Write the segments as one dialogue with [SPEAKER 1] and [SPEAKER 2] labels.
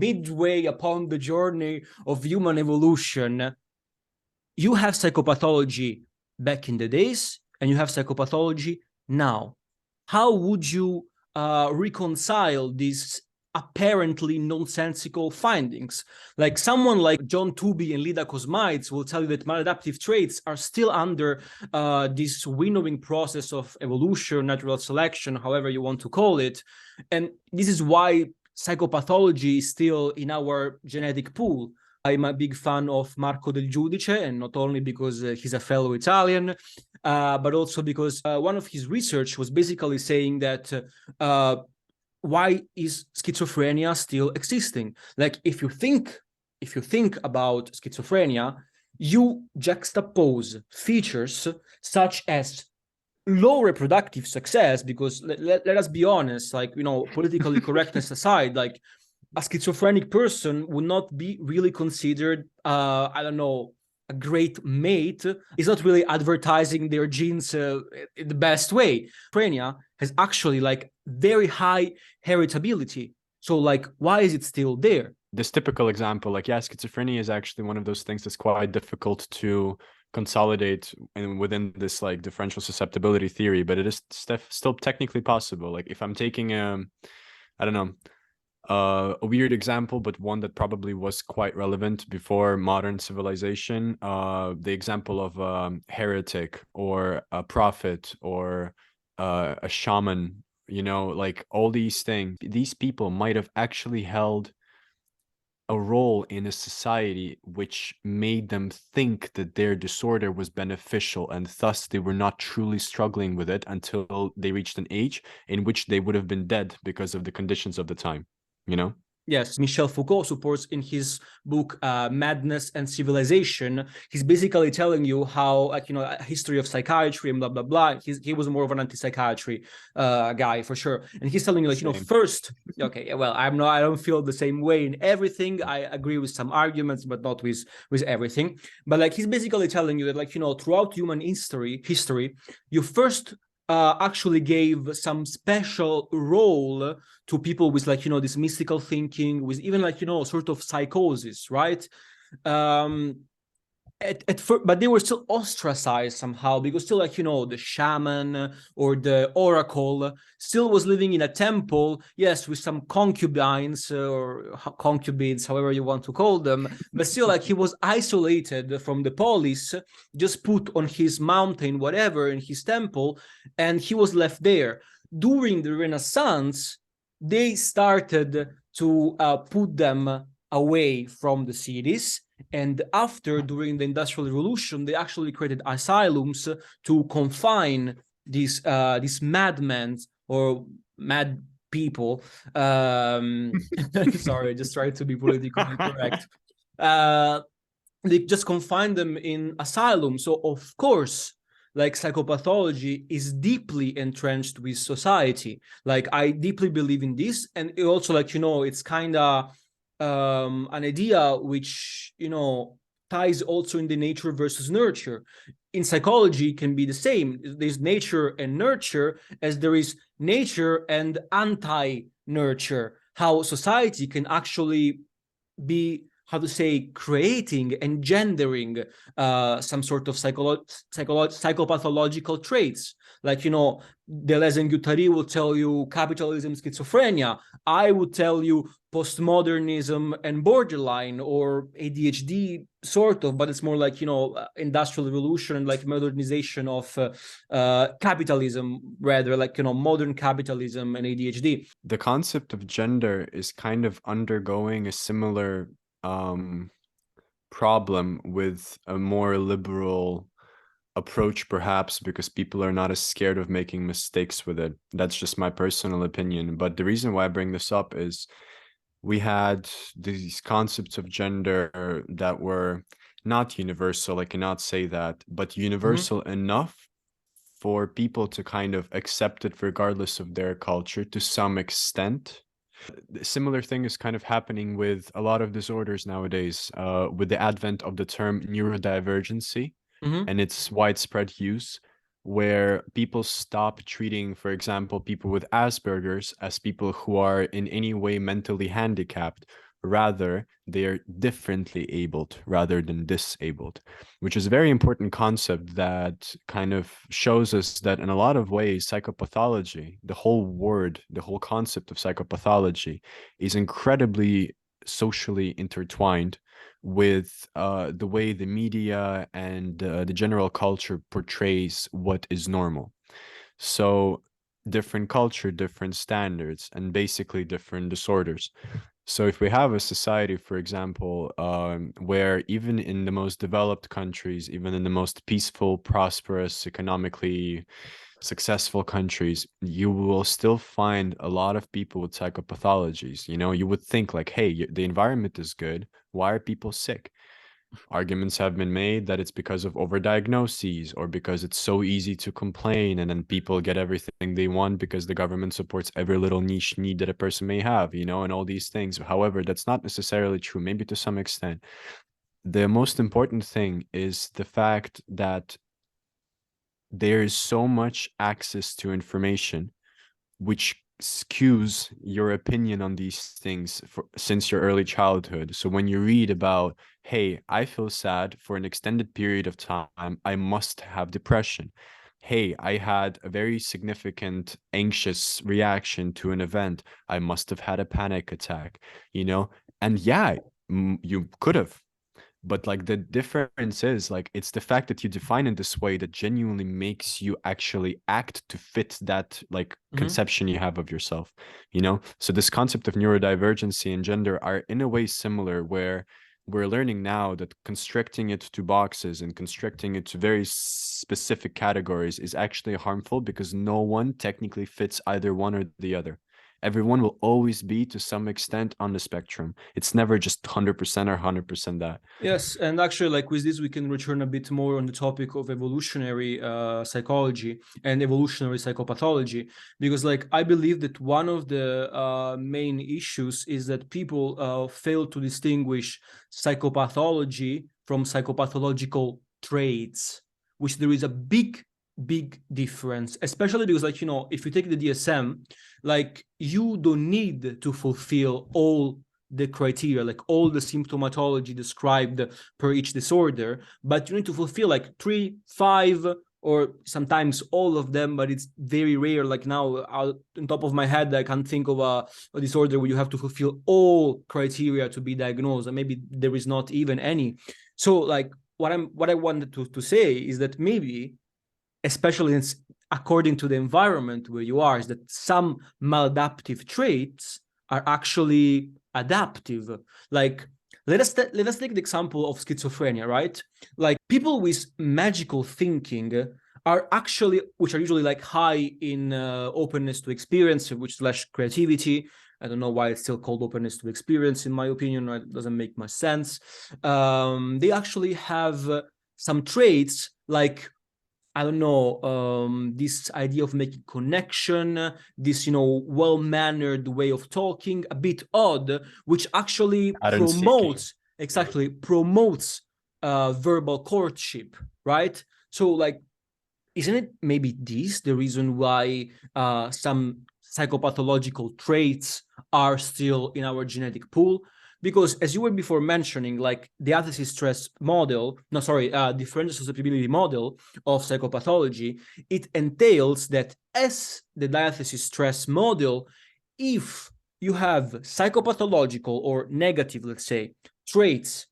[SPEAKER 1] midway upon the journey of human evolution, you have psychopathology back in the days and you have psychopathology now. How would you reconcile these apparently nonsensical findings? Like someone like John Tooby and Lida Kosmaitz will tell you that maladaptive traits are still under this winnowing process of evolution, natural selection, however you want to call it. And this is why psychopathology is still in our genetic pool. I'm a big fan of Marco Del Giudice, and not only because he's a fellow Italian, but also because one of his research was basically saying that why is schizophrenia still existing? Like, if you think about schizophrenia, you juxtapose features such as low reproductive success, because let us be honest, like, politically correctness aside, like, a schizophrenic person would not be really considered, I don't know, a great mate. Is not really advertising their genes in the best way. Schizophrenia has actually like very high heritability. So like, why is it still there?
[SPEAKER 2] This typical example, like, yeah, schizophrenia is actually one of those things that's quite difficult to consolidate within this like differential susceptibility theory, but it is still technically possible. Like, if I'm taking I don't know, a weird example, but one that probably was quite relevant before modern civilization, the example of a heretic or a prophet or a shaman, like all these things, these people might have actually held a role in a society which made them think that their disorder was beneficial, and thus they were not truly struggling with it until they reached an age in which they would have been dead because of the conditions of the time.
[SPEAKER 1] Yes, Michel Foucault supports in his book Madness and Civilization. He's basically telling you how, like, a history of psychiatry and blah blah blah. He was more of an anti-psychiatry guy for sure, and he's telling you, like, first, okay, well, I don't feel the same way in everything. I agree with some arguments, but not with everything. But like, he's basically telling you that, like, throughout human history, you first actually gave some special role to people with, like, this mystical thinking, with even, like, sort of psychosis, right? At first, but they were still ostracized somehow, because still, like, the shaman or the oracle still was living in a temple, yes, with some concubines or concubines, however you want to call them, but still, like, he was isolated from the polis, just put on his mountain, whatever, in his temple, and he was left there. During the Renaissance, they started to put them away from the cities. And after, during the Industrial Revolution, they actually created asylums to confine these madmen or mad people. Sorry, just trying to be politically correct. They just confined them in asylums. So of course, like, psychopathology is deeply entrenched with society. Like, I deeply believe in this, and it also, like, it's kind of an idea which ties also in the nature versus nurture. In psychology, can be the same. There's nature and nurture, as there is nature and anti-nurture. How society can actually be, how to say, creating, engendering some sort of psychopathological traits. Like, Deleuze and Guattari will tell you capitalism, schizophrenia. I would tell you postmodernism and borderline, or ADHD, sort of, but it's more like, industrial revolution and like modernization of capitalism, rather, like, modern capitalism and ADHD.
[SPEAKER 2] The concept of gender is kind of undergoing a similar problem with a more liberal approach, perhaps because people are not as scared of making mistakes with it. That's just my personal opinion. But the reason why I bring this up is we had these concepts of gender that were not universal, I cannot say that, but universal enough for people to kind of accept it regardless of their culture to some extent. A similar thing is kind of happening with a lot of disorders nowadays, with the advent of the term neurodivergency and its widespread use, where people stop treating, for example, people with Asperger's as people who are in any way mentally handicapped, rather they're differently abled rather than disabled, which is a very important concept that kind of shows us that in a lot of ways, psychopathology, the whole word, the whole concept of psychopathology is incredibly socially intertwined with the way the media and the general culture portrays what is normal. So different culture, different standards, and basically different disorders. So if we have a society, for example, where even in the most developed countries, even in the most peaceful, prosperous, economically successful countries, you will still find a lot of people with psychopathologies. You know, you would think like, hey, the environment is good. Why are people sick? Arguments have been made that it's because of overdiagnoses or because it's so easy to complain and then people get everything they want because the government supports every little niche need that a person may have, you know, and all these things. However, that's not necessarily true, maybe to some extent. The most important thing is the fact that there is so much access to information which skews your opinion on these things since your early childhood. So when you read about, hey, I feel sad for an extended period of time, I must have depression. Hey, I had a very significant anxious reaction to an event, I must have had a panic attack, you know? And yeah, you could have. But like the difference is like it's the fact that you define it this way that genuinely makes you actually act to fit that like conception you have of yourself, you know? So this concept of neurodivergency and gender are in a way similar, where we're learning now that constricting it to boxes and constricting it to very specific categories is actually harmful because no one technically fits either one or the other. Everyone will always be to some extent on the spectrum. It's never just 100% or 100% that.
[SPEAKER 1] Yes, and actually, like with this, we can return a bit more on the topic of evolutionary psychology and evolutionary psychopathology, because, like, I believe that one of the main issues is that people fail to distinguish psychopathology from psychopathological traits, which there is a big difference, especially because, like, you know, if you take the DSM, like, you don't need to fulfill all the criteria, like all the symptomatology described per each disorder, but you need to fulfill like 3, 5, or sometimes all of them, but it's very rare. Like now, on top of my head, I can't think of a disorder where you have to fulfill all criteria to be diagnosed, and maybe there is not even any. So like what I wanted to say is that maybe, especially according to the environment where you are, is that some maladaptive traits are actually adaptive. Like let us take the example of schizophrenia, right? Like people with magical thinking are actually, which are usually like high in openness to experience, which slash creativity. I don't know why it's still called openness to experience, in my opinion. Right? It doesn't make much sense. They actually have some traits like, I don't know, this idea of making connection, this, you know, well-mannered way of talking, a bit odd, which actually
[SPEAKER 2] Pattern seeking.
[SPEAKER 1] promotes verbal courtship, right? So, like, isn't it maybe this the reason why some psychopathological traits are still in our genetic pool? Because as you were before mentioning, like the diathesis stress model, differential susceptibility model of psychopathology, it entails that as the diathesis stress model, if you have psychopathological or negative, let's say, traits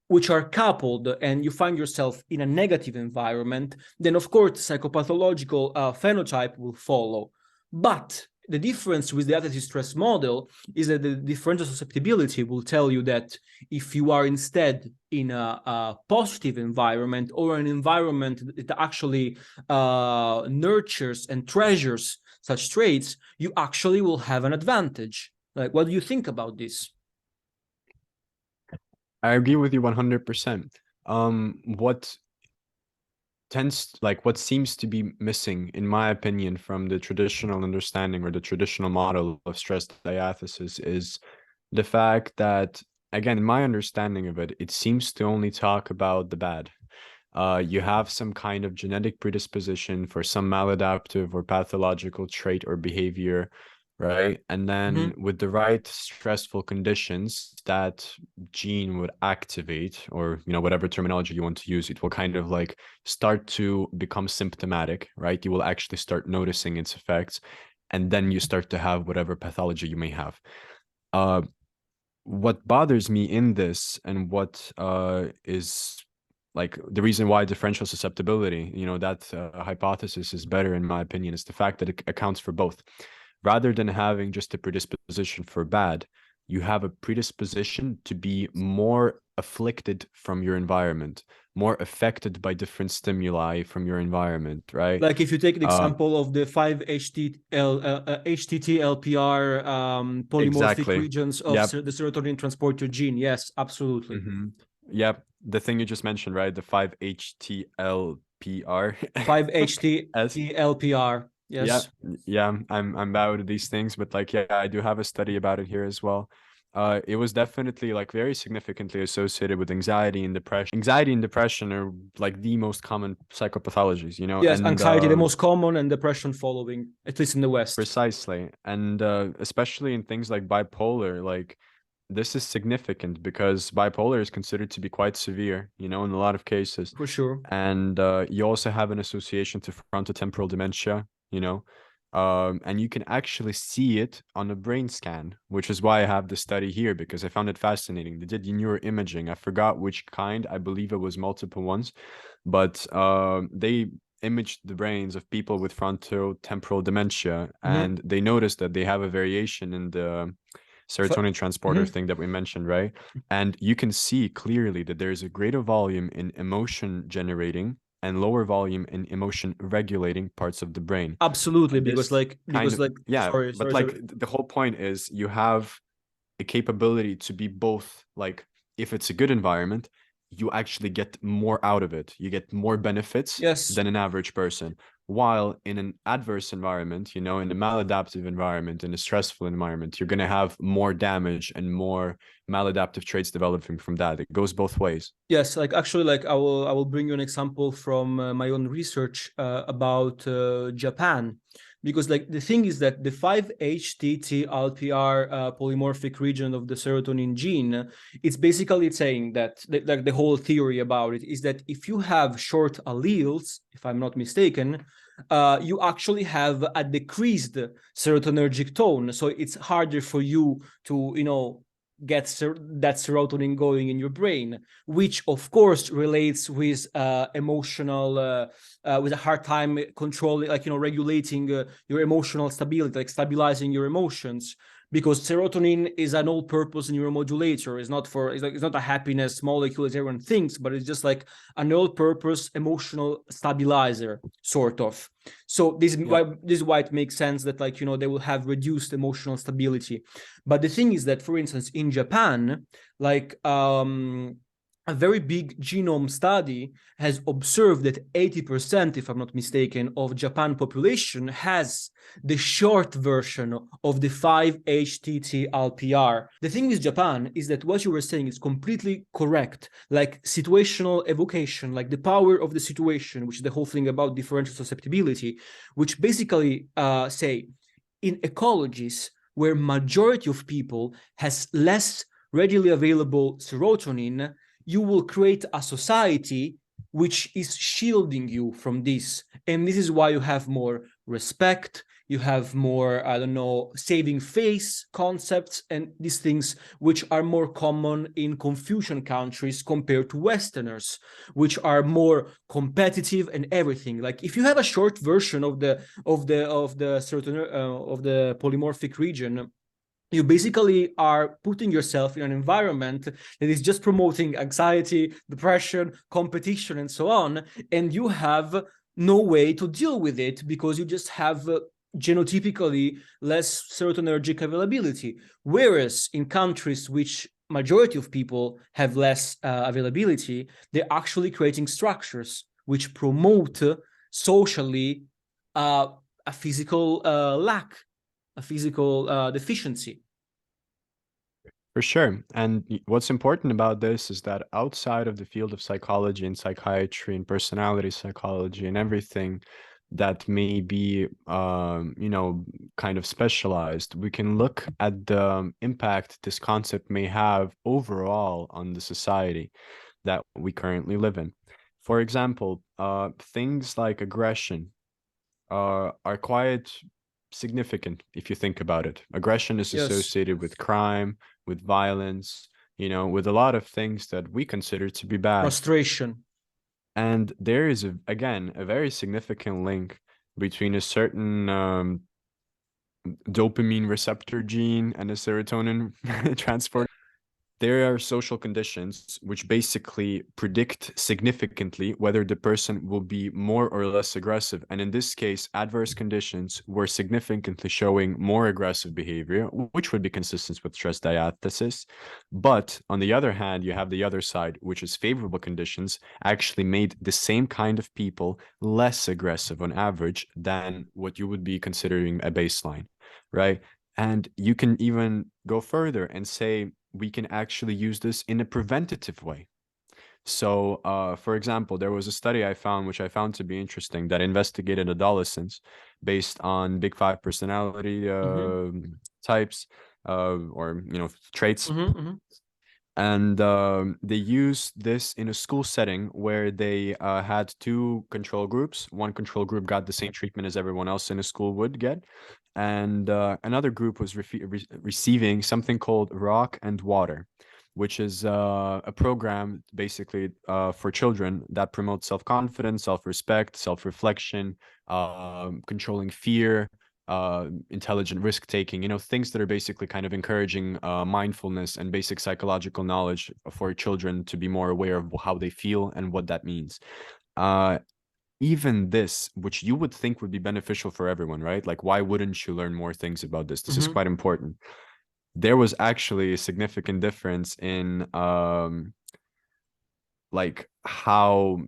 [SPEAKER 1] which are coupled and you find yourself in a negative environment, then of course psychopathological phenotype will follow. But the difference with the diathesis stress model is that the differential susceptibility will tell you that if you are instead in a positive environment, or an environment that actually nurtures and treasures such traits, you actually will have an advantage. Like, what do you think about this?
[SPEAKER 2] I agree with you 100%. What seems to be missing, in my opinion, from the traditional understanding or the traditional model of stress diathesis is the fact that, again, in my understanding of it, it seems to only talk about the bad. You have some kind of genetic predisposition for some maladaptive or pathological trait or behavior, right? And then
[SPEAKER 1] Mhm.
[SPEAKER 2] with the right stressful conditions, that gene would activate, or whatever terminology you want to use, it will kind of like start to become symptomatic, right? You will actually start noticing its effects, and then you start to have whatever pathology you may have. Uh, what bothers me in this, and what is like the reason why differential susceptibility, that hypothesis is better in my opinion, is the fact that it accounts for both. Rather than having just a predisposition for bad, you have a predisposition to be more afflicted from your environment, more affected by different stimuli from your environment, right?
[SPEAKER 1] Like if you take an
[SPEAKER 2] Um,
[SPEAKER 1] example of the 5-HTT-LPR polymorphic
[SPEAKER 2] exactly.
[SPEAKER 1] regions of
[SPEAKER 2] Yep.
[SPEAKER 1] the serotonin transporter gene. Yes, absolutely.
[SPEAKER 2] Hmm. Yep. The thing you just mentioned, right? The 5-HTLPR. S.
[SPEAKER 1] 5-HTT-LPR.
[SPEAKER 2] Yeah,
[SPEAKER 1] Yes.
[SPEAKER 2] yeah, I'm bad with these things, but like, yeah, I do have a study about it here as well. It was definitely like very significantly associated with anxiety and depression. Anxiety and depression are like the most common psychopathologies,
[SPEAKER 1] Yes,
[SPEAKER 2] and
[SPEAKER 1] anxiety, the most common, and depression following, at least in the West.
[SPEAKER 2] precisely, and especially in things like bipolar, like this is significant because bipolar is considered to be quite severe, in a lot of cases.
[SPEAKER 1] For sure.
[SPEAKER 2] And you also have an association to frontotemporal dementia, and you can actually see it on a brain scan, which is why I have the study here, because I found it fascinating. They did neuroimaging. I forgot which kind. I believe it was multiple ones, but they imaged the brains of people with frontotemporal dementia,
[SPEAKER 1] Mhm.
[SPEAKER 2] and they noticed that they have a variation in the serotonin transporter
[SPEAKER 1] Mhm.
[SPEAKER 2] thing that we mentioned, right? And you can see clearly that there is a greater volume in emotion generating and lower volume in emotion regulating parts of the brain.
[SPEAKER 1] Absolutely,
[SPEAKER 2] And
[SPEAKER 1] because
[SPEAKER 2] this
[SPEAKER 1] like
[SPEAKER 2] kind
[SPEAKER 1] because
[SPEAKER 2] of,
[SPEAKER 1] like
[SPEAKER 2] yeah,
[SPEAKER 1] sorry,
[SPEAKER 2] but
[SPEAKER 1] sorry,
[SPEAKER 2] like
[SPEAKER 1] sorry.
[SPEAKER 2] the whole point is you have a capability to be both, like, if it's a good environment, you actually get more out of it. You get more benefits
[SPEAKER 1] Yes.
[SPEAKER 2] than an average person. While in an adverse environment, in a maladaptive environment, in a stressful environment, you're going to have more damage and more maladaptive traits developing from that. It goes both ways.
[SPEAKER 1] Yes, like actually, like I will bring you an example from my own research about Japan, because like the thing is that the 5-HTT-LPR polymorphic region of the serotonin gene, it's basically saying that like the whole theory about it is that if you have short alleles, if I'm not mistaken, you actually have a decreased serotonergic tone, so it's harder for you to get that serotonin going in your brain, which of course relates with emotional with a hard time controlling, like regulating your emotional stability, like stabilizing your emotions, because serotonin is an all-purpose neuromodulator. It's not a happiness molecule as everyone thinks, but it's just like an all-purpose emotional stabilizer, sort of. So
[SPEAKER 2] Yeah.
[SPEAKER 1] this is why it makes sense that, like, they will have reduced emotional stability. But the thing is that, for instance, in Japan, like a very big genome study has observed that 80%, if I'm not mistaken, of Japan population has the short version of the 5-HTT-LPR. The thing with Japan is that what you were saying is completely correct. Like situational evocation, like the power of the situation, which is the whole thing about differential susceptibility, which basically say in ecologies where majority of people has less readily available serotonin, you will create a society which is shielding you from this. And this is why you have more respect, you have more, I don't know, saving face concepts and these things, which are more common in Confucian countries compared to Westerners, which are more competitive and everything. Like if you have a short version of the certain of the polymorphic region, you basically are putting yourself in an environment that is just promoting anxiety, depression, competition, and so on. And you have no way to deal with it because you just have genotypically less serotonergic availability. Whereas in countries which majority of people have less availability, they're actually creating structures which promote socially uh, a physical lack, a physical deficiency.
[SPEAKER 2] For sure. And what's important about this is that outside of the field of psychology and psychiatry and personality psychology and everything, that may be, you know, kind of specialized, we can look at the impact this concept may have overall on the society that we currently live in. For example, things like aggression are quite significant if you think about it. Aggression is
[SPEAKER 1] Yes.
[SPEAKER 2] associated with crime, with violence, you know, with a lot of things that we consider to be bad.
[SPEAKER 1] Frustration.
[SPEAKER 2] And there is, again, a very significant link between a certain dopamine receptor gene and a serotonin transport. There are social conditions which basically predict significantly whether the person will be more or less aggressive. And in this case, adverse conditions were significantly showing more aggressive behavior, which would be consistent with stress diathesis. But on the other hand, you have the other side, which is favorable conditions actually made the same kind of people less aggressive on average than what you would be considering a baseline, right? And you can even go further and say, we can actually use this in a preventative way. So, for example, there was a study I found, which I found to be interesting, that investigated adolescents based on big five personality types or, you know, traits. And they used this in a school setting where they had two control groups. One control group got the same treatment as everyone else in a school would get, and another group was receiving something called Rock and Water, which is a program basically for children that promotes self-confidence, self-respect, self-reflection, controlling fear, intelligent risk taking, you know, things that are basically kind of encouraging mindfulness and basic psychological knowledge for children to be more aware of how they feel and what that means. Even this, which you would think would be beneficial for everyone, right? Like, why wouldn't you learn more things about this? This is quite important. There was actually a significant difference in like how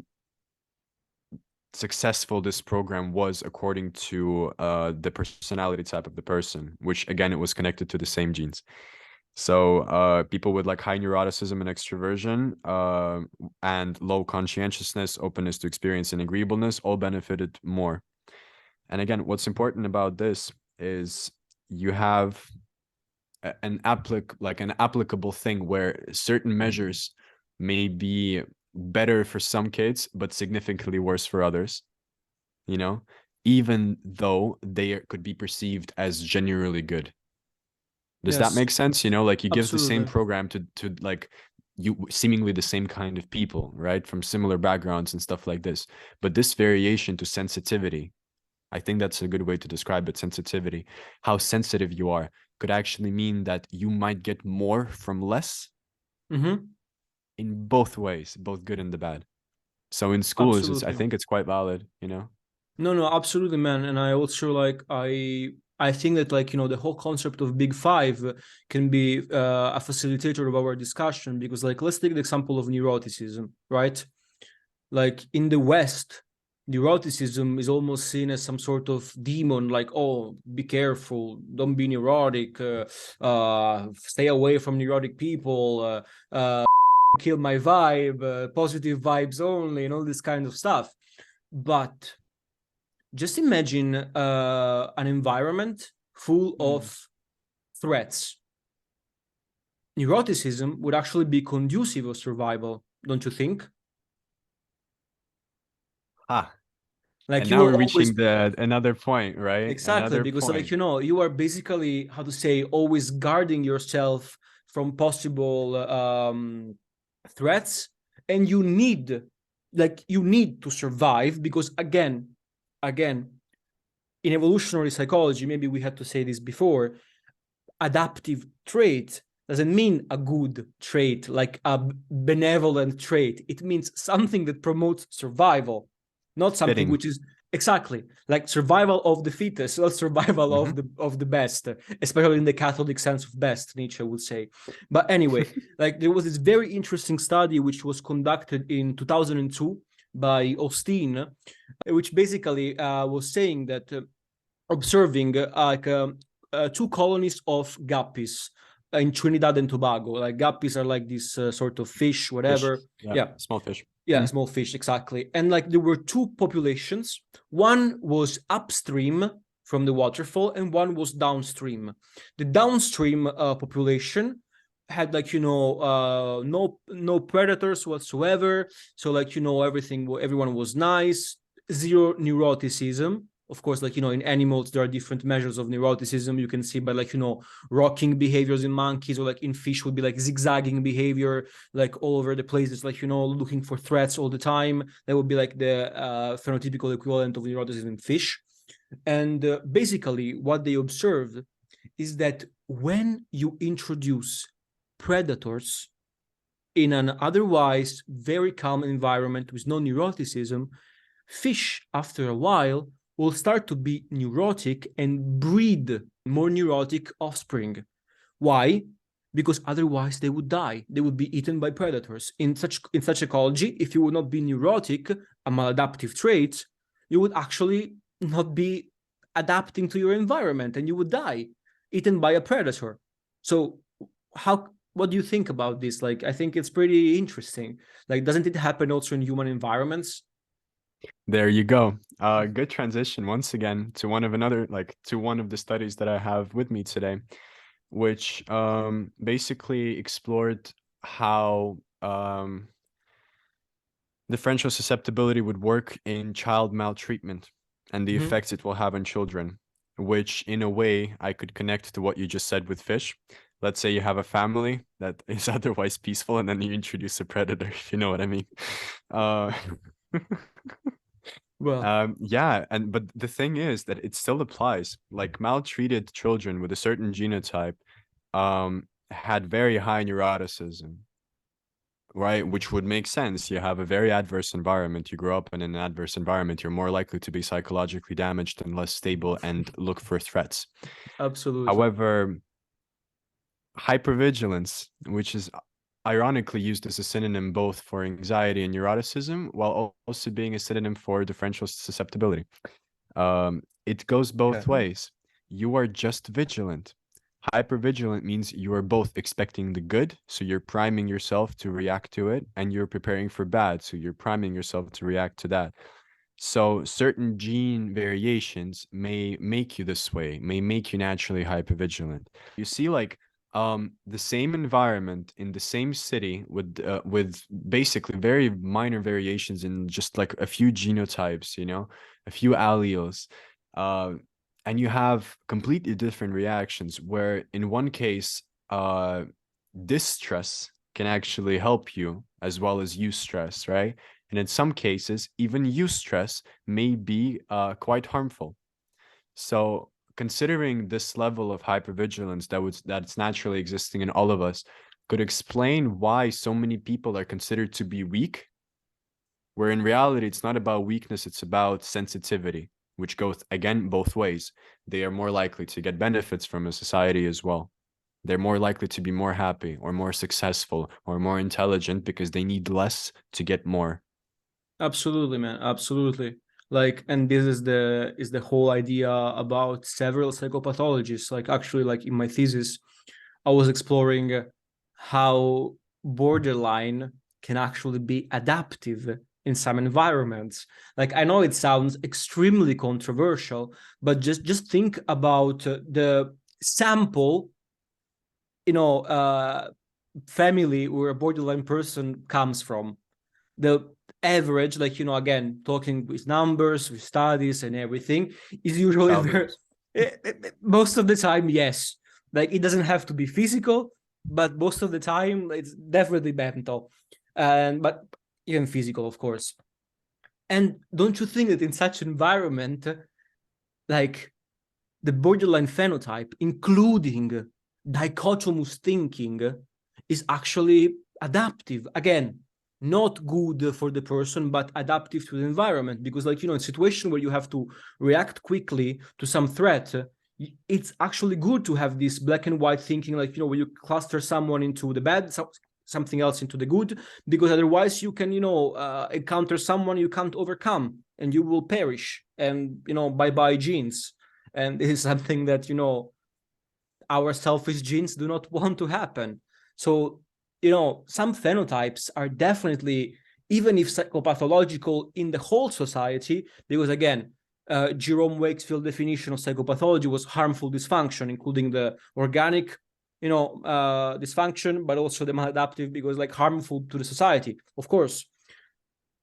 [SPEAKER 2] successful this program was according to the personality type of the person, which again, it was connected to the same genes. So people with like high neuroticism and extroversion and low conscientiousness, openness to experience, and agreeableness all benefited more. And again, what's important about this is you have an applicable thing where certain measures may be better for some kids, but significantly worse for others, you know, even though they could be perceived as genuinely good. Does that
[SPEAKER 1] Yes,
[SPEAKER 2] make sense? You know, like you give the same
[SPEAKER 1] absolutely.
[SPEAKER 2] program to like you seemingly the same kind of people, right? From similar backgrounds and stuff like this. But this variation to sensitivity, I think that's a good way to describe it. Sensitivity, how sensitive you are could actually mean that you might get more from less in both ways, both good and the bad. So in schools, I
[SPEAKER 1] Absolutely.
[SPEAKER 2] think it's quite valid, you know?
[SPEAKER 1] No, absolutely, man. And I also like I think that, like, you know, the whole concept of big five can be a facilitator of our discussion, because, like, let's take the example of neuroticism, right? Like, in the West, neuroticism is almost seen as some sort of demon, like, oh, be careful, don't be neurotic, stay away from neurotic people, kill my vibe, positive vibes only, and all this kind of stuff. But just imagine an environment full of threats. Neuroticism would actually be conducive of survival, don't you think?
[SPEAKER 2] Ah,
[SPEAKER 1] Like,
[SPEAKER 2] and
[SPEAKER 1] you
[SPEAKER 2] now
[SPEAKER 1] will
[SPEAKER 2] we're
[SPEAKER 1] always,
[SPEAKER 2] reaching the another point, right?
[SPEAKER 1] exactly,
[SPEAKER 2] Another
[SPEAKER 1] because, like,
[SPEAKER 2] point.
[SPEAKER 1] you know, you are basically, how to say, always guarding yourself from possible threats, and you need, like, you need to survive, because again, in evolutionary psychology, maybe we had to say this before, adaptive trait doesn't mean a good trait, like a benevolent trait. It means something that promotes survival, not something
[SPEAKER 2] Fitting.
[SPEAKER 1] which is exactly like survival of the fittest, not survival of the best, especially in the Catholic sense of best, Nietzsche would say. But anyway, like, there was this very interesting study which was conducted in 2002 by Austin, which basically was saying that observing two colonies of guppies, in Trinidad and Tobago. Like guppies are like this sort of fish, whatever.
[SPEAKER 2] Yeah, small fish.
[SPEAKER 1] Yeah, small fish, exactly. And like there were two populations. One was upstream from the waterfall and one was downstream. The downstream population had like, no predators whatsoever. So like, everyone was nice, zero neuroticism. Of course, like, in animals, there are different measures of neuroticism. You can see by like, rocking behaviors in monkeys, or like in fish would be like zigzagging behavior, like all over the place. It's like, looking for threats all the time. That would be like the phenotypical equivalent of neuroticism in fish. And basically what they observed is that when you introduce predators in an otherwise very calm environment with no neuroticism, fish after a while will start to be neurotic and breed more neurotic offspring. Why? Because otherwise they would die. They would be eaten by predators. In such ecology, if you would not be neurotic, a maladaptive trait, you would actually not be adapting to your environment and you would die, eaten by a predator. So what do you think about this? Like, I think it's pretty interesting. Like, doesn't it happen also in human environments?
[SPEAKER 2] There you go. Good transition once again to one of the studies that I have with me today, which basically explored how differential susceptibility would work in child maltreatment and the effects it will have on children, which in a way I could connect to what you just said with fish. Let's say you have a family that is otherwise peaceful and then you introduce a predator, if you know what I mean.
[SPEAKER 1] Well,
[SPEAKER 2] but the thing is that it still applies. Like maltreated children with a certain genotype had very high neuroticism, right? Which would make sense. You have a very adverse environment. You grow up in an adverse environment. You're more likely to be psychologically damaged and less stable and look for threats.
[SPEAKER 1] absolutely.
[SPEAKER 2] However, hypervigilance, which is ironically used as a synonym both for anxiety and neuroticism, while also being a synonym for differential susceptibility. It goes both ways. You are just vigilant. Hypervigilant means you are both expecting the good, so you're priming yourself to react to it, and you're preparing for bad, so you're priming yourself to react to that. So certain gene variations may make you this way, may make you naturally hypervigilant. You see, like, the same environment in the same city with basically very minor variations in just like a few genotypes, a few alleles, and you have completely different reactions where in one case distress can actually help you as well as eustress, right? And in some cases even eustress may be quite harmful. So considering this level of hypervigilance that's naturally existing in all of us could explain why so many people are considered to be weak, where in reality it's not about weakness, it's about sensitivity, which goes again both ways. They are more likely to get benefits from a society as well. They're more likely to be more happy or more successful or more intelligent because they need less to get more.
[SPEAKER 1] Absolutely, man. Absolutely. Like, and this is the whole idea about several psychopathologies. Like, actually, like in my thesis, I was exploring how borderline can actually be adaptive in some environments. Like, I know it sounds extremely controversial, but just think about the sample, family where a borderline person comes from. The average, like, again, talking with numbers, with studies and everything, is usually very, most of the time, yes. Like, it doesn't have to be physical, but most of the time it's definitely mental, but even physical, of course. And don't you think that in such environment, like the borderline phenotype, including dichotomous thinking, is actually adaptive? Again, not good for the person, but adaptive to the environment. Because, like, in a situation where you have to react quickly to some threat, it's actually good to have this black and white thinking, like, where you cluster someone into the bad, something else into the good, because otherwise you can, encounter someone you can't overcome and you will perish, and, bye-bye genes. And this is something that, our selfish genes do not want to happen. So, some phenotypes are definitely, even if psychopathological in the whole society, because again, Jerome Wakefield's definition of psychopathology was harmful dysfunction, including the organic, dysfunction, but also the maladaptive, because like harmful to the society, of course.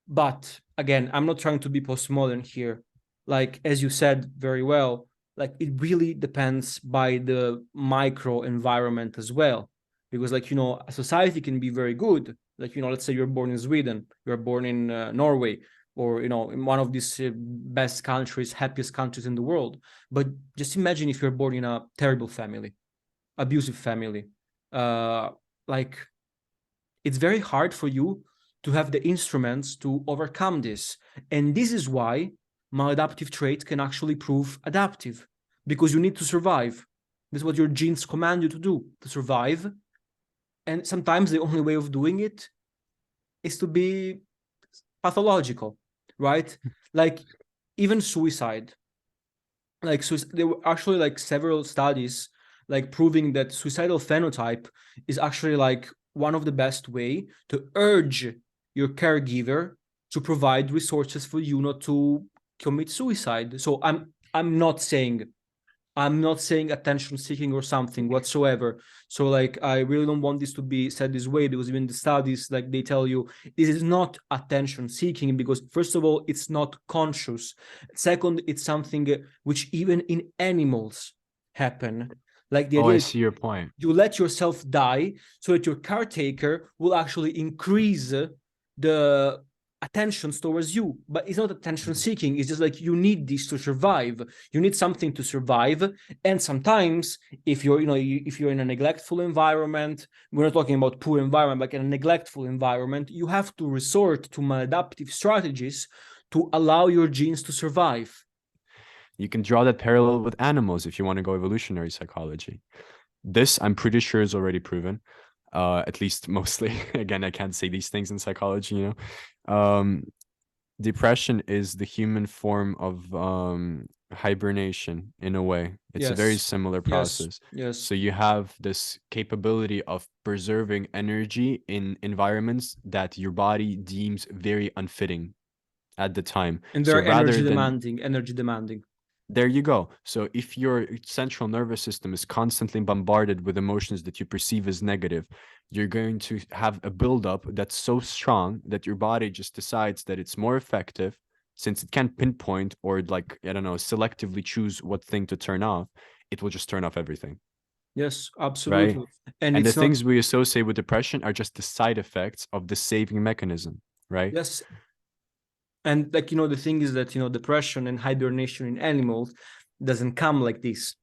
[SPEAKER 1] But again, I'm not trying to be postmodern here. Like, as you said very well, like it really depends by the micro environment as well. Because like, a society can be very good. Like, let's say you're born in Sweden, you're born in Norway, or, in one of these best countries, happiest countries in the world. But just imagine if you're born in a terrible family, abusive family. Like, it's very hard for you to have the instruments to overcome this. And this is why maladaptive traits can actually prove adaptive, because you need to survive. This is what your genes command you to do, to survive. And sometimes the only way of doing it is to be pathological, right? Like even suicide. Like there were actually like several studies like proving that suicidal phenotype is actually like one of the best way to urge your caregiver to provide resources for you not to commit suicide. So I'm not saying attention seeking or something whatsoever. So like I really don't want this to be said this way, because even the studies, like they tell you this is not attention seeking, because first of all, it's not conscious. Second, it's something which even in animals happen. Like the
[SPEAKER 2] Oh,
[SPEAKER 1] idea
[SPEAKER 2] I
[SPEAKER 1] is
[SPEAKER 2] see your point.
[SPEAKER 1] you let yourself die so that your caretaker will actually increase the attentions towards you. But it's not attention seeking, it's just like you need this to survive. You need something to survive. And sometimes if you're if you're in a neglectful environment, we're not talking about poor environment, but in a neglectful environment, you have to resort to maladaptive strategies to allow your genes to survive.
[SPEAKER 2] You can draw that parallel with animals if you want to go evolutionary psychology. This, I'm pretty sure, is already proven, at least mostly. Again, I can't say these things in psychology, Depression is the human form of hibernation in a way. It's a very
[SPEAKER 1] Yes.
[SPEAKER 2] similar
[SPEAKER 1] Yes.
[SPEAKER 2] process.
[SPEAKER 1] Yes.
[SPEAKER 2] So you have this capability of preserving energy in environments that your body deems very unfitting at the time.
[SPEAKER 1] And
[SPEAKER 2] So
[SPEAKER 1] they're
[SPEAKER 2] rather than
[SPEAKER 1] energy demanding.
[SPEAKER 2] there you go. So if your central nervous system is constantly bombarded with emotions that you perceive as negative, you're going to have a buildup that's so strong that your body just decides that it's more effective, since it can't pinpoint or like, I don't know, selectively choose what thing to turn off. It will just turn off everything,
[SPEAKER 1] Yes,
[SPEAKER 2] right?
[SPEAKER 1] absolutely. And
[SPEAKER 2] And the
[SPEAKER 1] it's not,
[SPEAKER 2] things we associate with depression are just the side effects of the saving mechanism, right?
[SPEAKER 1] yes. And like, the thing is that, depression and hibernation in animals doesn't come like this,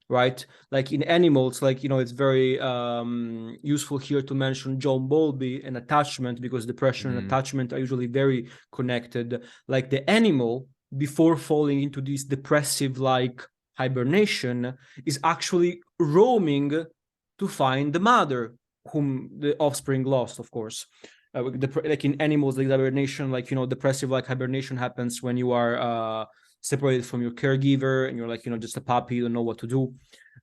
[SPEAKER 1] right? Like in animals, like, it's very useful here to mention John Bowlby and attachment, because depression and attachment are usually very connected. Like the animal, before falling into this depressive like hibernation, is actually roaming to find the mother whom the offspring lost, of course. Like in animals, like hibernation, like, depressive like hibernation happens when you are separated from your caregiver and you're like, just a puppy, you don't know what to do.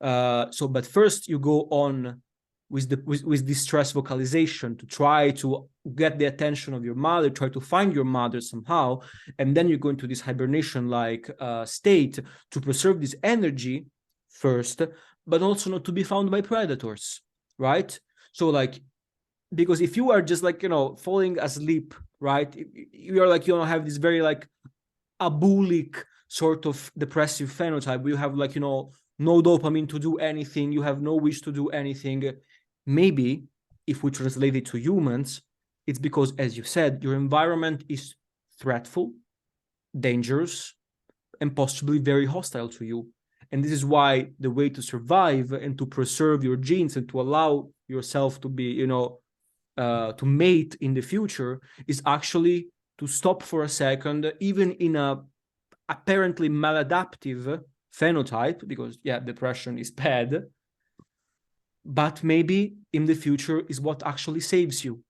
[SPEAKER 1] But first you go on with distress vocalization to try to get the attention of your mother, try to find your mother somehow, and then you go into this hibernation like state to preserve this energy first, but also not to be found by predators, right? So like, because if you are just like, falling asleep, right, you are like, have this very like abulic sort of depressive phenotype. You have like, no dopamine to do anything, you have no wish to do anything. Maybe if we translate it to humans, it's because, as you said, your environment is threatful, dangerous, and possibly very hostile to you. And this is why the way to survive and to preserve your genes and to allow yourself to be, to mate in the future is actually to stop for a second, even in a apparently maladaptive phenotype, because depression is bad, but maybe in the future is what actually saves you.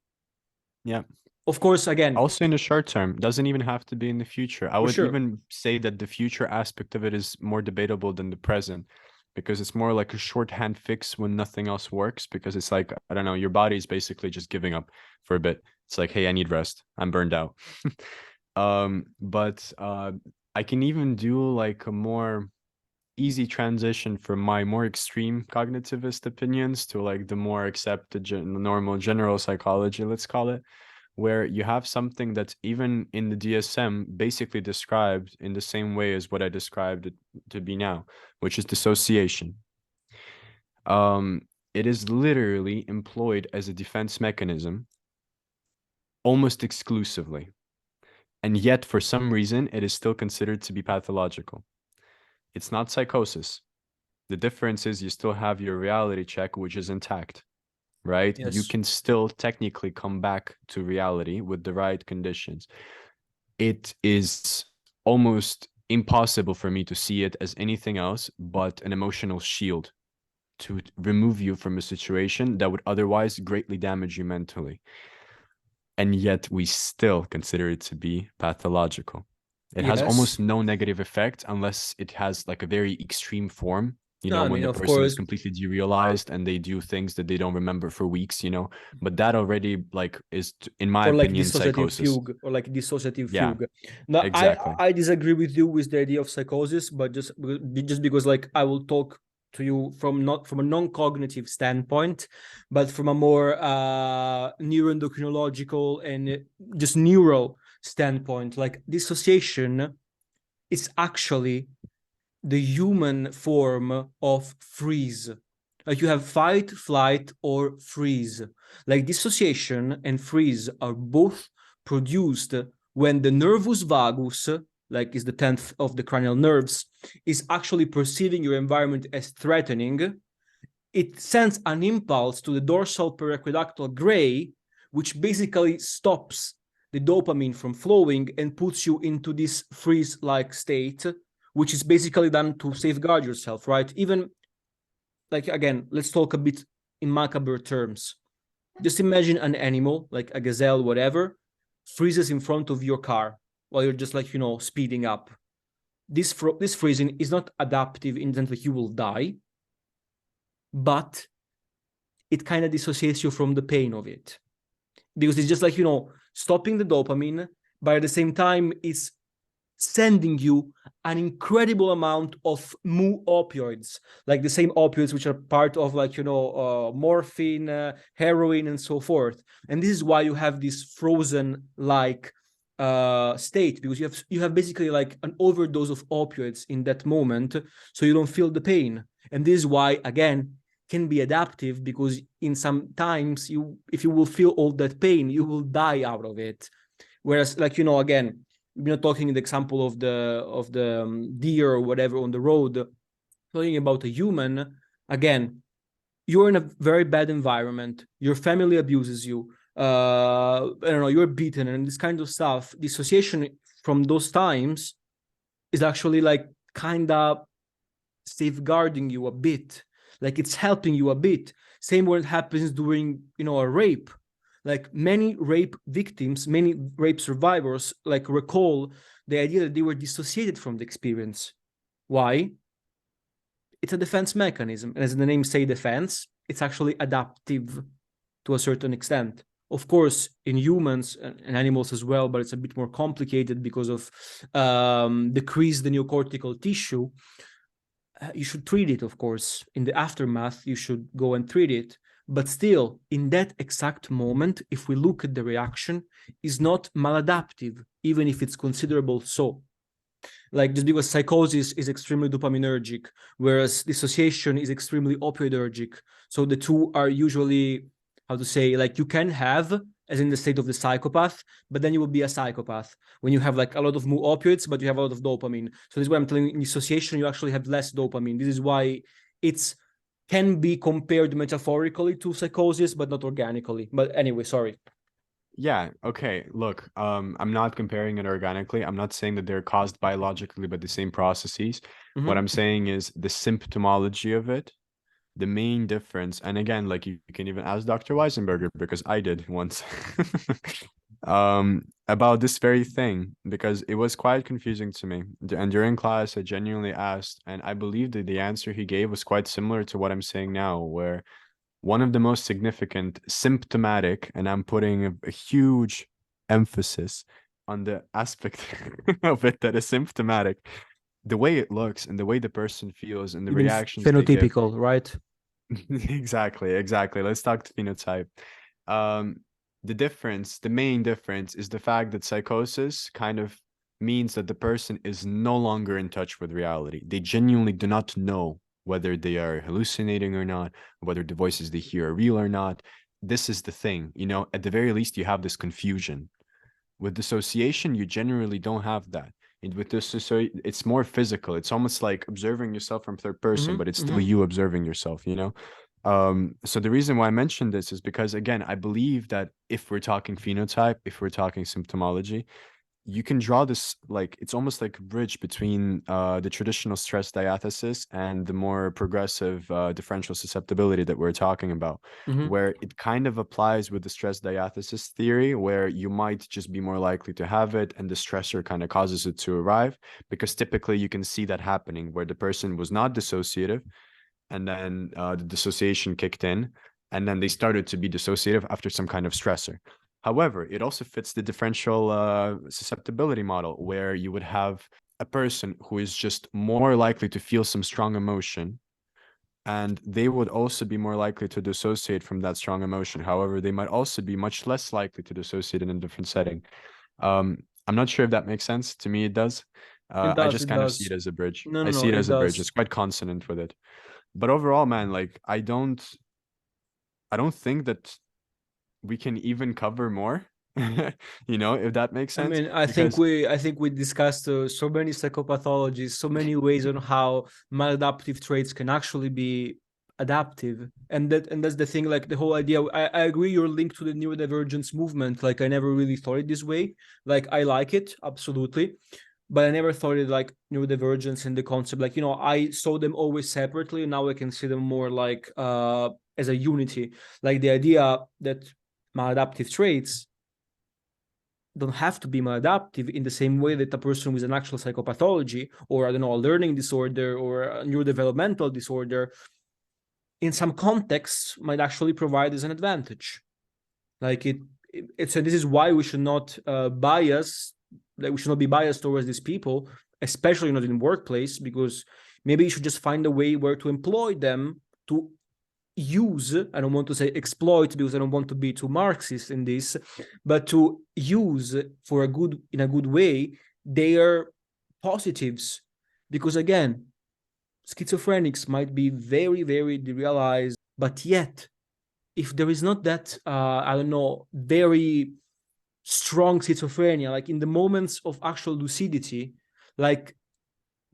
[SPEAKER 2] Yeah.
[SPEAKER 1] Of course, again,
[SPEAKER 2] Also in the short term, doesn't even have to be in the future. I
[SPEAKER 1] for
[SPEAKER 2] would
[SPEAKER 1] sure.
[SPEAKER 2] even say that the future aspect of it is more debatable than the present, because it's more like a shorthand fix when nothing else works, because it's like, I don't know, your body is basically just giving up for a bit. It's like, hey, I need rest, I'm burned out. But I can even do like a more easy transition from my more extreme cognitivist opinions to like the more accepted normal general psychology, let's call it, where you have something that's even in the DSM basically described in the same way as what I described it to be now, which is dissociation. It is literally employed as a defense mechanism almost exclusively. And yet, for some reason, it is still considered to be pathological. It's not psychosis. The difference is you still have your reality check, which is intact, right?
[SPEAKER 1] Yes.
[SPEAKER 2] You can still technically come back to reality with the right conditions. It is almost impossible for me to see it as anything else but an emotional shield to remove you from a situation that would otherwise greatly damage you mentally. And yet we still consider it to be pathological. It has almost
[SPEAKER 1] Yes.
[SPEAKER 2] no negative effect unless it has like a very extreme form, you
[SPEAKER 1] No,
[SPEAKER 2] know,
[SPEAKER 1] I
[SPEAKER 2] when
[SPEAKER 1] mean,
[SPEAKER 2] the
[SPEAKER 1] of
[SPEAKER 2] person is
[SPEAKER 1] course,
[SPEAKER 2] completely derealized and they do things that they don't remember for weeks, you know. But that already like is, in my
[SPEAKER 1] for like
[SPEAKER 2] opinion,
[SPEAKER 1] dissociative
[SPEAKER 2] psychosis.
[SPEAKER 1] fugue or like dissociative
[SPEAKER 2] Yeah,
[SPEAKER 1] fugue. Now,
[SPEAKER 2] exactly.
[SPEAKER 1] I disagree with you with the idea of psychosis, but just because like I will talk to you from not from a non-cognitive standpoint, but from a more neuroendocrinological and just neuro standpoint. Like dissociation is actually the human form of freeze. Like you have fight, flight, or freeze. Like dissociation and freeze are both produced when the nervus vagus, like is the 10th of the cranial nerves, is actually perceiving your environment as threatening. It sends an impulse to the dorsal periaqueductal gray, which basically stops the dopamine from flowing and puts you into this freeze-like state, which is basically done to safeguard yourself, right? Even like, again, let's talk a bit in macabre terms. Just imagine an animal, like a gazelle, whatever, freezes in front of your car while you're just like, speeding up. This freezing is not adaptive in the sense that you will die, but it kind of dissociates you from the pain of it. Because it's just like, stopping the dopamine, but at the same time, it's sending you an incredible amount of mu opioids, like the same opioids which are part of like, morphine, heroin, and so forth. And this is why you have this frozen like state, because you have basically like an overdose of opioids in that moment, so you don't feel the pain. And this is why, again, can be adaptive, because in some times if you will feel all that pain, you will die out of it. Whereas like, again, we're not talking the example of the deer or whatever on the road, talking about a human. Again, you're in a very bad environment, your family abuses you, I don't know, you're beaten and this kind of stuff. Dissociation from those times is actually like kind of safeguarding you a bit, like it's helping you a bit. Same when it happens during a rape. Like many rape victims, many rape survivors like recall the idea that they were dissociated from the experience. Why? It's a defense mechanism, and as the name say, defense, it's actually adaptive to a certain extent. Of course, in humans and animals as well, but it's a bit more complicated because of decrease the neocortical tissue. You should treat it, of course. In the aftermath, you should go and treat it. But still, in that exact moment, if we look at the reaction, is not maladaptive, even if it's considerable so. Like just because psychosis is extremely dopaminergic, whereas dissociation is extremely opioidergic. So the two are usually, how to say, like you can have as in the state of the psychopath, but then you will be a psychopath when you have like a lot of mu opioids, but you have a lot of dopamine. So this is why I'm telling you, in dissociation, you actually have less dopamine. This is why it's can be compared metaphorically to psychosis, but not organically. But anyway, sorry.
[SPEAKER 2] Yeah, okay. Look, I'm not comparing it organically. I'm not saying that they're caused biologically by the same processes. What I'm saying is the symptomology of it, the main difference, and again, like you can even ask Dr. Weisenberger because I did once. about this very thing because it was quite confusing to me. And during class, I genuinely asked, and I believe that the answer he gave was quite similar to what I'm saying now, where one of the most significant symptomatic, and I'm putting a huge emphasis on the aspect of it that is symptomatic, the way it looks and the way the person feels and the
[SPEAKER 1] You mean
[SPEAKER 2] reactions they give.
[SPEAKER 1] phenotypical, right?
[SPEAKER 2] Exactly. Let's talk to phenotype. Um, the main difference is the fact that psychosis kind of means that the person is no longer in touch with reality. They genuinely do not know whether they are hallucinating or not, whether the voices they hear are real or not. This is the thing, at the very least, you have this confusion. With dissociation, you generally don't have that. And with dissociation, it's more physical. It's almost like observing yourself from third person, but it's still you observing yourself. So the reason why I mentioned this is because, again, I believe that if we're talking phenotype, if we're talking symptomology, you can draw this, like, it's almost like a bridge between the traditional stress diathesis and the more progressive differential susceptibility that we're talking about, where it kind of applies with the stress diathesis theory, where you might just be more likely to have it and the stressor kind of causes it to arrive, because typically you can see that happening where the person was not dissociative and then the dissociation kicked in and then they started to be dissociative after some kind of stressor. However, it also fits the differential susceptibility model, where you would have a person who is just more likely to feel some strong emotion, and they would also be more likely to dissociate from that strong emotion. However, they might also be much less likely to dissociate in a different setting. I'm not sure if that makes sense. To me, it does.
[SPEAKER 1] It
[SPEAKER 2] I
[SPEAKER 1] does,
[SPEAKER 2] just
[SPEAKER 1] it
[SPEAKER 2] kind of see
[SPEAKER 1] does.
[SPEAKER 2] it as a bridge.
[SPEAKER 1] No,
[SPEAKER 2] I
[SPEAKER 1] no,
[SPEAKER 2] see
[SPEAKER 1] no,
[SPEAKER 2] it
[SPEAKER 1] it
[SPEAKER 2] as a bridge. It's
[SPEAKER 1] does.
[SPEAKER 2] quite consonant with it. But overall, man, like I don't think that we can even cover more, if that makes
[SPEAKER 1] I
[SPEAKER 2] sense.
[SPEAKER 1] mean,
[SPEAKER 2] Because
[SPEAKER 1] I think we discussed so many psychopathologies, so many ways on how maladaptive traits can actually be adaptive, and that's the thing. Like the whole idea, I agree. You're linked to the neurodivergence movement. Like I never really thought it this way. Like I like it absolutely, but I never thought it like neurodivergence and the concept. Like I saw them always separately. And now I can see them more like as a unity. Like the idea that maladaptive traits don't have to be maladaptive in the same way that a person with an actual psychopathology or I don't know, a learning disorder or a neurodevelopmental disorder in some contexts might actually provide as an advantage. Like it's and this is why we should not bias, like we should not be biased towards these people, especially not in workplace, because maybe you should just find a way where to employ them to use, I don't want to say exploit because I don't want to be too Marxist in this, but to use in a good way their positives. Because again, schizophrenics might be very, very derealized, but yet if there is not that, I don't know, very strong schizophrenia, like in the moments of actual lucidity, like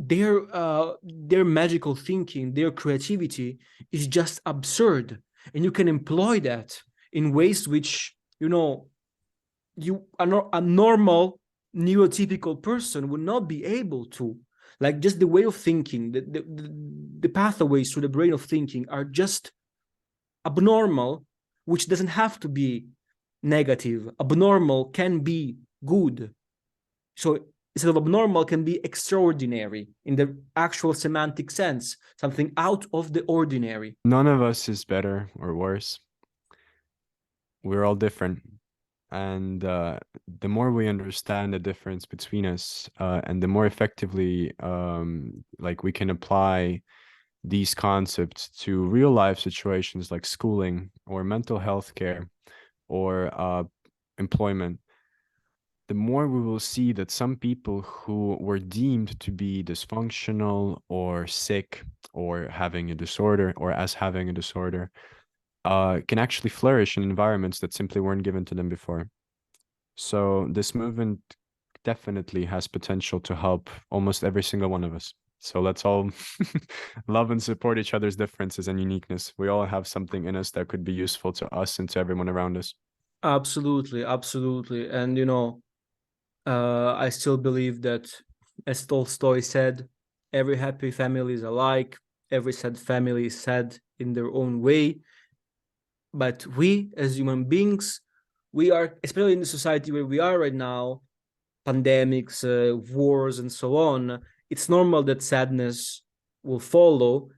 [SPEAKER 1] their magical thinking, their creativity is just absurd, and you can employ that in ways which a normal neurotypical person would not be able to. Like just the way of thinking, the pathways to the brain of thinking are just abnormal, which doesn't have to be negative. Abnormal can be good. So instead of abnormal can be extraordinary in the actual semantic sense, something out of the ordinary.
[SPEAKER 2] none of us is better or worse. We're all different. And the more we understand the difference between us, and the more effectively like we can apply these concepts to real life situations like schooling or mental health care or employment, the more we will see that some people who were deemed to be dysfunctional or sick or having a disorder or as having a disorder can actually flourish in environments that simply weren't given to them before. So this movement definitely has potential to help almost every single one of us. So let's all love and support each other's differences and uniqueness. We all have something in us that could be useful to us and to everyone around us.
[SPEAKER 1] Absolutely, absolutely. And I still believe that, as Tolstoy said, every happy family is alike, every sad family is sad in their own way. But we, as human beings, we are, especially in the society where we are right now, pandemics, wars, and so on, it's normal that sadness will follow.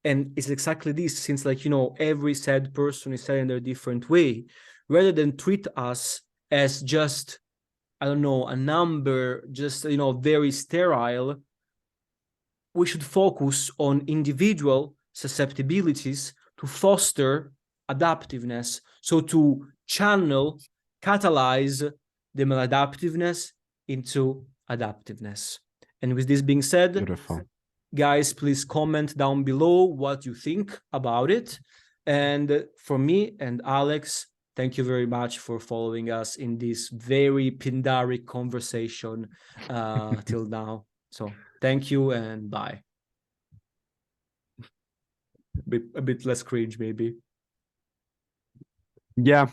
[SPEAKER 1] And it's exactly this, since like, you know, every sad person is sad in their different way, rather than treat us as just, I don't know, a number, just, you know, very sterile, we should focus on individual susceptibilities to foster adaptiveness. So to channel, catalyze the maladaptiveness into adaptiveness. And with this being said,
[SPEAKER 2] Beautiful.
[SPEAKER 1] guys, please comment down below what you think about it. And for me and Alex, thank you very much for following us in this very Pindaric conversation till now. So thank you and bye. A bit less cringe, maybe.
[SPEAKER 2] Yeah.